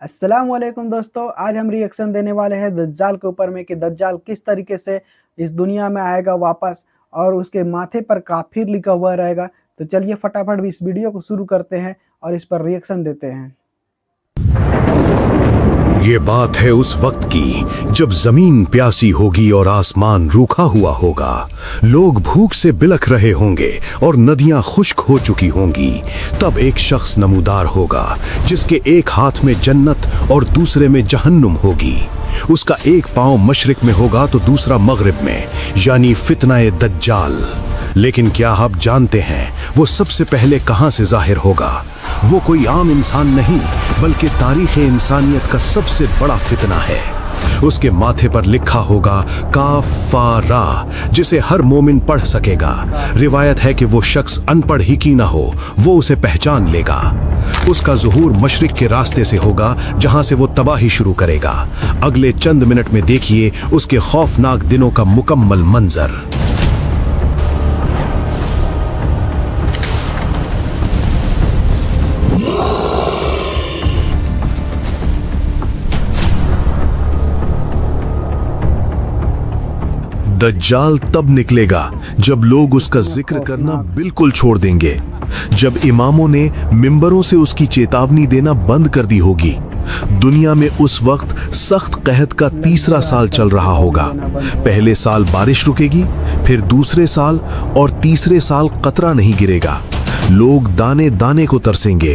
अस्सलाम वालेकुम दोस्तों, आज हम रिएक्शन देने वाले हैं दज्जाल के ऊपर में कि दज्जाल किस तरीके से इस दुनिया में आएगा वापस और उसके माथे पर काफिर लिखा हुआ रहेगा। तो चलिए फटाफट इस वीडियो को शुरू करते हैं और इस पर रिएक्शन देते हैं। ये बात है उस वक्त की जब जमीन प्यासी होगी और आसमान रूखा हुआ होगा। लोग भूख से बिलख रहे होंगे और नदियां खुश्क हो चुकी होंगी। तब एक शख्स नमूदार होगा जिसके एक हाथ में जन्नत और दूसरे में जहन्नुम होगी। उसका एक पांव मशरिक में होगा तो दूसरा मगरिब में, यानी फितनाए दज्जाल। लेकिन क्या आप जानते हैं वो सबसे पहले कहां से जाहिर होगा? वो कोई आम इंसान नहीं बल्कि तारीख़ इंसानियत का सबसे बड़ा फितना है। उसके माथे पर लिखा होगा काफारा, जिसे हर मोमिन पढ़ सकेगा। रिवायत है कि वो शख्स अनपढ़ ही की ना हो, वो उसे पहचान लेगा। उसका ज़ुहूर मशरिक के रास्ते से होगा जहां से वो तबाही शुरू करेगा। अगले चंद मिनट में देखिए उसके खौफनाक दिनों का मुकम्मल मंजर। दज्जाल तब निकलेगा जब लोग उसका जिक्र करना बिल्कुल छोड़ देंगे, जब इमामों ने मिंबरों से उसकी चेतावनी देना बंद कर दी होगी। दुनिया में उस वक्त सख्त कहत का तीसरा साल चल रहा होगा। पहले साल बारिश रुकेगी, फिर दूसरे साल और तीसरे साल कतरा नहीं गिरेगा। लोग दाने दाने को तरसेंगे।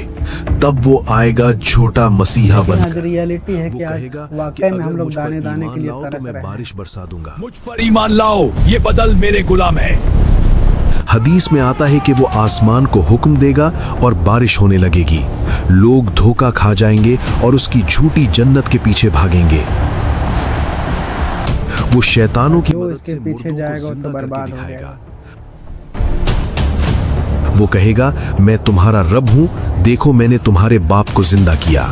तब वो आएगा छोटा मसीहा बनकर। रियलिटी है कि आज वाकई में हम लोग दाने दाने के लिए तरस रहे हैं। बारिश बरसा दूंगा। मुझ पर ईमान लाओ, ये बदल मेरे गुलाम है। हदीस में आता है कि वो आसमान को हुक्म देगा और बारिश होने लगेगी। लोग धोखा खा जाएंगे और उसकी झूठी जन्नत के पीछे भागेंगे। वो शैतानों की मदद से पीछे जाएगा तो बर्बाद हो दिखाएगा। वो कहेगा, मैं तुम्हारा रब हूं, देखो मैंने तुम्हारे बाप को जिंदा किया।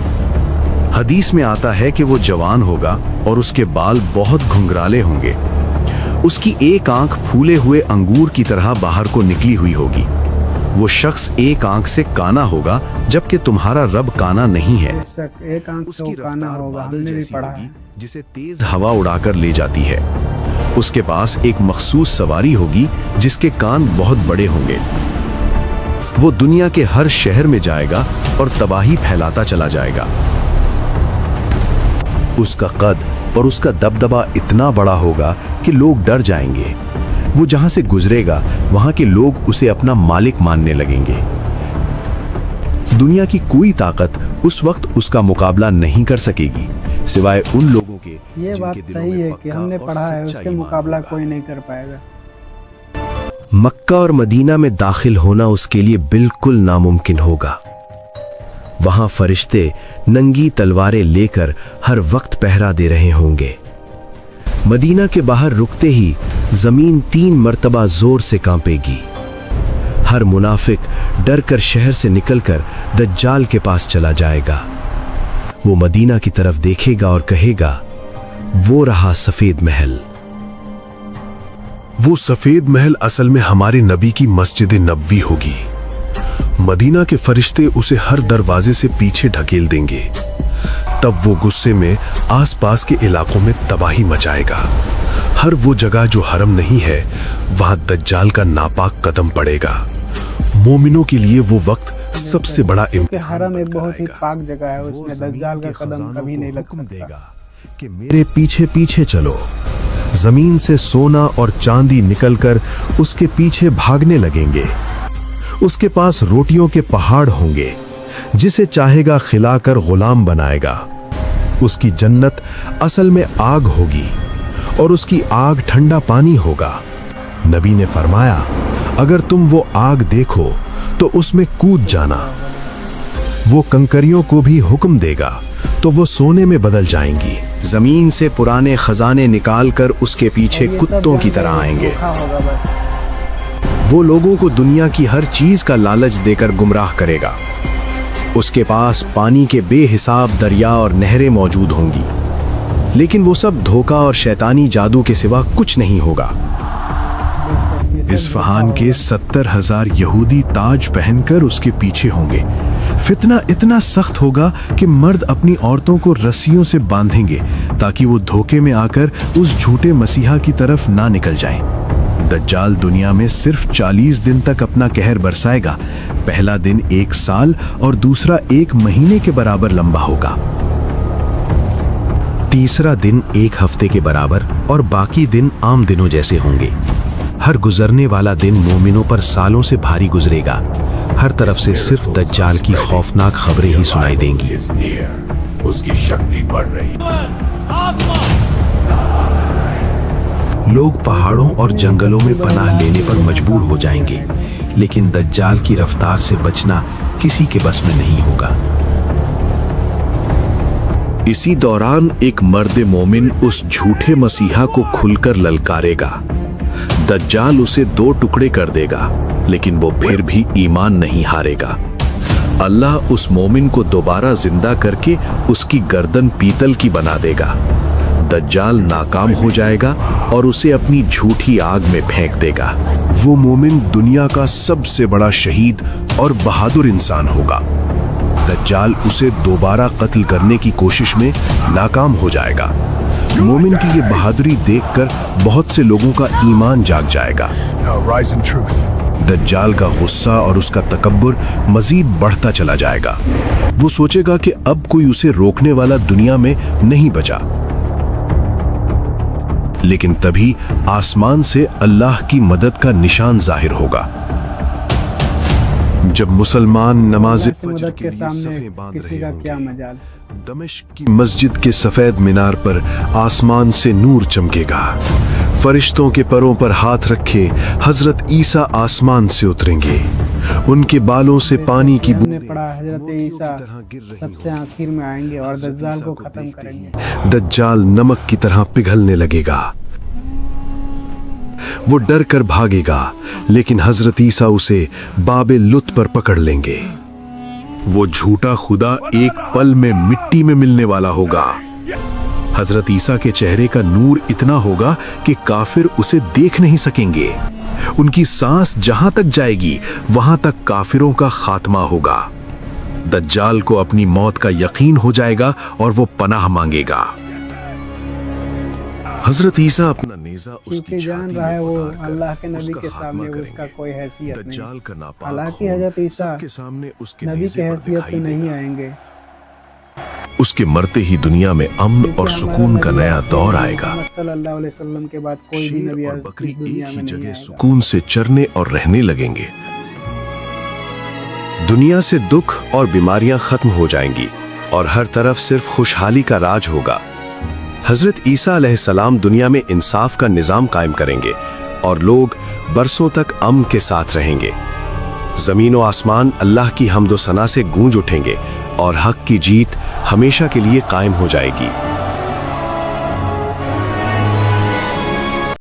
हदीस में आता है कि वो जवान होगा और उसके बाल बहुत घुंघराले होंगे। उसकी एक आंख फूले हुए अंगूर की तरह बाहर को निकली हुई होगी। वो शख्स एक आंख से काना होगा, जबकि तुम्हारा रब काना नहीं है। एक आंख से काना होगा, हमने भी पढ़ा है। जिसे तेज हवा उड़ाकर ले जाती है। उसके पास एक मखसूस सवारी होगी जिसके कान बहुत बड़े होंगे। वो दुनिया के हर शहर में जाएगा और तबाही फैलाता चला जाएगा। उसका कद और उसका दबदबा इतना बड़ा होगा कि लोग डर जाएंगे। वो जहां से गुजरेगा वहां के लोग उसे अपना मालिक मानने लगेंगे। दुनिया की कोई ताकत उस वक्त उसका मुकाबला नहीं कर सकेगी, सिवाय उन लोगों के। ये बात सही है कि हमने पढ़ा है, उसके मुकाबला कोई नहीं कर पाएगा। मक्का और मदीना में दाखिल होना उसके लिए बिल्कुल नामुमकिन होगा। वहां फरिश्ते नंगी तलवारें लेकर हर वक्त पहरा दे रहे होंगे। मदीना के बाहर रुकते ही जमीन 3 मर्तबा जोर से कांपेगी। हर मुनाफिक डर कर शहर से निकलकर दज्जाल के पास चला जाएगा। वो मदीना की तरफ देखेगा और कहेगा, वो रहा सफेद महल। वो सफेद महल असल में हमारे नबी की मस्जिद नबवी होगी। मदीना के फरिश्ते उसे हर दरवाजे से पीछे ढकेल देंगे। तब वो गुस्से में आसपास के इलाकों में तबाही मचाएगा। हर वो जगह जो हरम नहीं है, वहां दज्जाल का नापाक कदम पड़ेगा। मोमिनों के लिए वो वक्त सबसे बड़ा इम्तिहान। हरम एक बहुत ही पाक जगह है, उसमें दज्जाल का कदम कभी नहीं लग सकता। कि मेरे पीछे पीछे चलो। जमीन से सोना और चांदी निकलकर उसके पीछे भागने लगेंगे। उसके पास रोटियों के पहाड़ होंगे, जिसे चाहेगा खिलाकर गुलाम बनाएगा। उसकी जन्नत असल में आग होगी और उसकी आग ठंडा पानी होगा। नबी ने फरमाया, अगर तुम वो आग देखो तो उसमें कूद जाना। वो कंकरियों को भी हुक्म देगा तो वो सोने में बदल जाएंगी। जमीन से पुराने खजाने निकालकर उसके पीछे कुत्तों की तरह आएंगे। वो लोगों को दुनिया की हर चीज का लालच देकर गुमराह करेगा। उसके पास पानी के बेहिसाब दरिया और नहरें मौजूद होंगी, लेकिन वो सब धोखा और शैतानी जादू के सिवा कुछ नहीं होगा। इस्फहान के 70,000 यहूदी ताज पहनकर उसके पीछे होंगे, फितना इतना सख्त होगा कि मर्द अपनी औरतों को रस्सियों से बांधेंगे ताकि वो धोखे में आकर उस झूठे मसीहा की तरफ ना निकल जाएं। दज्जाल दुनिया में सिर्फ 40 दिन तक अपना कहर बरसाएगा। पहला दिन 1 साल और दूसरा 1 महीने के बराबर लंबा होगा। तीसरा दिन 1 हफ्ते के बराबर और बाकी दिन आम दिनों जैसे होंगे। हर गुजरने वाला दिन मोमिनों पर सालों से भारी गुजरेगा। हर तरफ से सिर्फ दज्जाल की खौफनाक खबरें ही सुनाई देंगी। उसकी शक्ति बढ़ रही लोग पहाड़ों और जंगलों में पनाह लेने पर मजबूर हो जाएंगे, लेकिन दज्जाल की रफ्तार से बचना किसी के बस में नहीं होगा। इसी दौरान एक मर्द मोमिन उस झूठे मसीहा को खुलकर ललकारेगा। दज्जाल उसे 2 टुकड़े कर देगा, लेकिन वो फिर भी ईमान नहीं हारेगा। अल्लाह उस मोमिन को दोबारा जिंदा करके उसकी गर्दन पीतल की बना देगा। दज्जाल नाकाम हो जाएगा और उसे अपनी झूठी आग में फेंक देगा। वो मोमिन दुनिया का सबसे बड़ा शहीद और बहादुर इंसान होगा। दज्जाल उसे दोबारा कत्ल करने की कोशिश में नाकाम हो जाएगा। मोमिन की ये बहादुरी देखकर बहुत से लोगों का ईमान जाग जाएगा। दज्जाल का गुस्सा और उसका तकब्बुर मजीद बढ़ता चला जाएगा। वो सोचेगा कि अब कोई उसे रोकने वाला दुनिया में नहीं बचा। लेकिन तभी आसमान से अल्लाह की मदद का निशान जाहिर होगा। जब मुसलमान नमाज फजर के लिए सफ़ें बांध रहे होंगे, दमिश्क की मस्जिद के सफेद मीनार पर आसमान से नूर चमकेगा। फरिश्तों के परों पर हाथ रखे हजरत ईसा आसमान से उतरेंगे। उनके बालों से पानी की बूंदें हजरत ईसा सबसे आखिर में आएंगे और दज्जाल को खत्म करेंगे। दज्जाल नमक की तरह पिघलने लगेगा। वो डर कर भागेगा, लेकिन हजरत ईसा उसे बाबे लुत पर पकड़ लेंगे। वो झूठा खुदा एक पल में मिट्टी में मिलने वाला होगा। हजरत ईसा के चेहरे का नूर इतना होगा कि काफिर उसे देख नहीं सकेंगे। उनकी सांस जहां तक जाएगी वहां तक काफिरों का खात्मा होगा। दज्जाल को अपनी मौत का यकीन हो जाएगा और वो पनाह मांगेगा। हजरत ईसा अपना नेज़ा उसकी जान रहा है वो अल्लाह के नबी के सामने उसका कोई हैसियत नहीं। हालांकि हजरत ईसा नबी की हैसियत से नहीं आएंगे। उसके मरते ही दुनिया में अमन और सुकून का नया दौर आएगा। सल्लल्लाहु अलैहि वसल्लम के बाद कोई भी नबी और बकरी इस दुनिया एक में ही नहीं जगह आएगा। सुकून से चरने और रहने लगेंगे। दुनिया से दुख और बीमारियां खत्म हो जाएंगी और हर तरफ सिर्फ खुशहाली का राज होगा। हजरत ईसा अलैहिस्सलाम दुनिया में इंसाफ का निजाम कायम करेंगे और लोग बरसों तक अमन के साथ रहेंगे। जमीन और आसमान अल्लाह की हम्दो सना से गूंज उठेंगे और हक की जीत हमेशा के लिए कायम हो जाएगी।